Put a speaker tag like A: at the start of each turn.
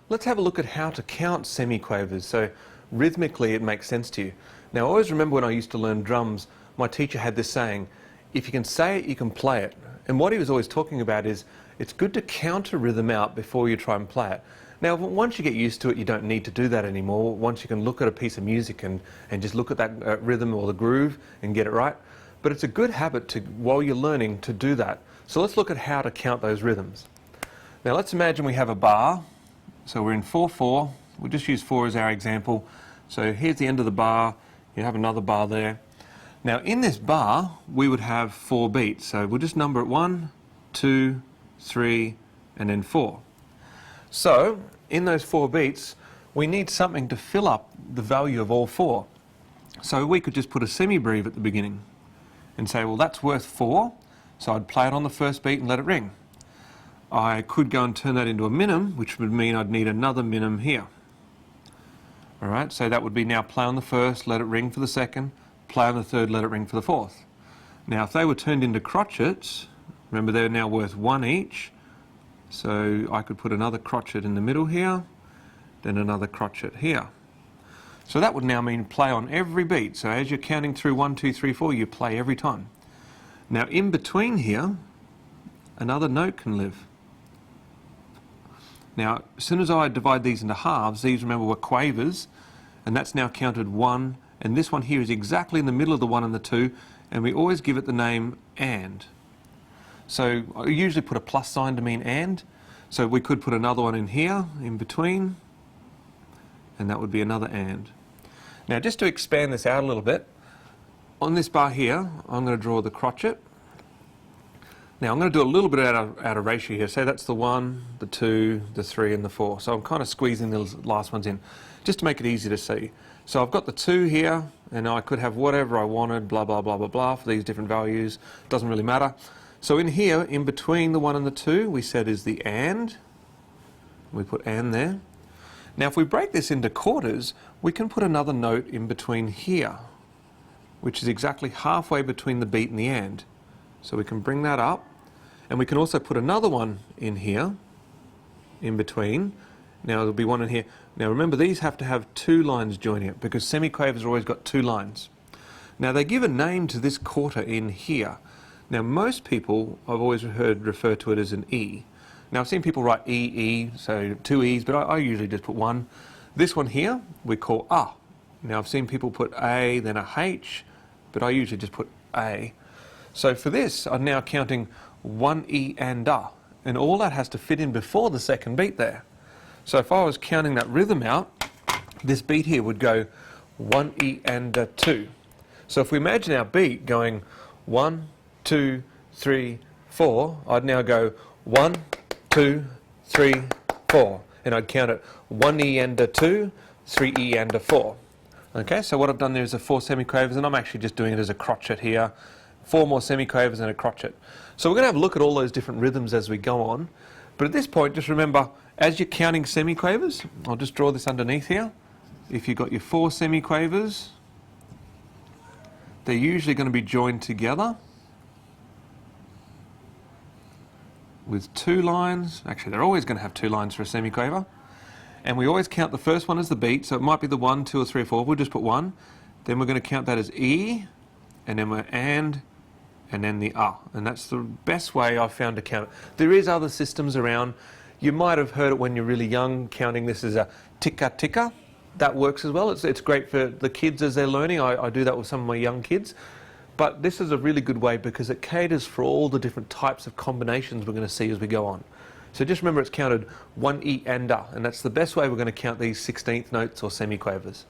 A: Let's have a look at how to count semiquavers, so rhythmically it makes sense to you. Now I always remember when I used to learn drums, my teacher had this saying, if you can say it, you can play it. And what he was always talking about is, it's good to count a rhythm out before you try and play it. Now once you get used to it, you don't need to do that anymore. Once you can look at a piece of music and just look at that rhythm or the groove and get it right. But it's a good habit to, while you're learning, to do that. So let's look at how to count those rhythms. Now let's imagine we have a bar. So we're in 4/4, we'll just use 4 as our example. So here's the end of the bar, you have another bar there. Now in this bar, we would have 4 beats. So we'll just number it 1, 2, 3, and then 4. So in those 4 beats, we need something to fill up the value of all 4. So we could just put a semi-breve at the beginning and say, well, that's worth 4, so I'd play it on the first beat and let it ring. I could go and turn that into a minim, which would mean I'd need another minim here. Alright, so that would be now play on the first, let it ring for the second, play on the third, let it ring for the fourth. Now if they were turned into crotchets, remember they're now worth 1 each, so I could put another crotchet in the middle here, then another crotchet here. So that would now mean play on every beat, so as you're counting through 1, 2, 3, 4, you play every time. Now in between here, another note can live. Now, as soon as I divide these into halves, these, remember, were quavers, and that's now counted 1, and this one here is exactly in the middle of the 1 and the 2, and we always give it the name and. So I usually put a plus sign to mean and, so we could put another one in here, in between, and that would be another and. Now, just to expand this out a little bit, on this bar here, I'm going to draw the crotchet. Now I'm going to do a little bit out of ratio here. Say that's the 1, the 2, the 3 and the 4. So I'm kind of squeezing the last ones in just to make it easy to see. So I've got the 2 here, and I could have whatever I wanted, blah blah blah blah blah, for these different values. Doesn't really matter. So in here, in between the 1 and the 2, we said is the and. We put and there. Now if we break this into quarters, we can put another note in between here, which is exactly halfway between the beat and the and. So we can bring that up, and we can also put another one in here, in between. Now there'll be one in here. Now remember, these have to have 2 lines joining it, because semiquavers are always got 2 lines. Now they give a name to this quarter in here. Now most people, I've always heard refer to it as an E. Now I've seen people write E, E, so 2 E's, but I usually just put 1. This one here, we call A. Now I've seen people put A, then a H, but I usually just put A. So for this, I'm now counting 1 E and A, and all that has to fit in before the second beat there. So if I was counting that rhythm out, this beat here would go 1 E and a 2. So if we imagine our beat going 1, 2, 3, 4, I'd now go 1, 2, 3, 4, and I'd count it 1 E and a 2, 3 E and a 4. Okay, so what I've done there is 4 semiquavers, and I'm actually just doing it as a crotchet here. 4 more semiquavers and a crotchet. So we're going to have a look at all those different rhythms as we go on. But at this point, just remember, as you're counting semiquavers, I'll just draw this underneath here. If you've got your 4 semiquavers, they're usually going to be joined together with 2 lines. Actually, they're always going to have 2 lines for a semiquaver. And we always count the first one as the beat, so it might be the 1, 2, or 3, or 4. We'll just put 1. Then we're going to count that as E, and then we're and then the A. And that's the best way I've found to count it. There is other systems around. You might have heard it when you're really young, counting this as a ticka ticka. That works as well. It's great for the kids as they're learning. I do that with some of my young kids. But this is a really good way because it caters for all the different types of combinations we're going to see as we go on. So just remember, it's counted 1 E and A, and that's the best way we're going to count these 16th notes or semiquavers.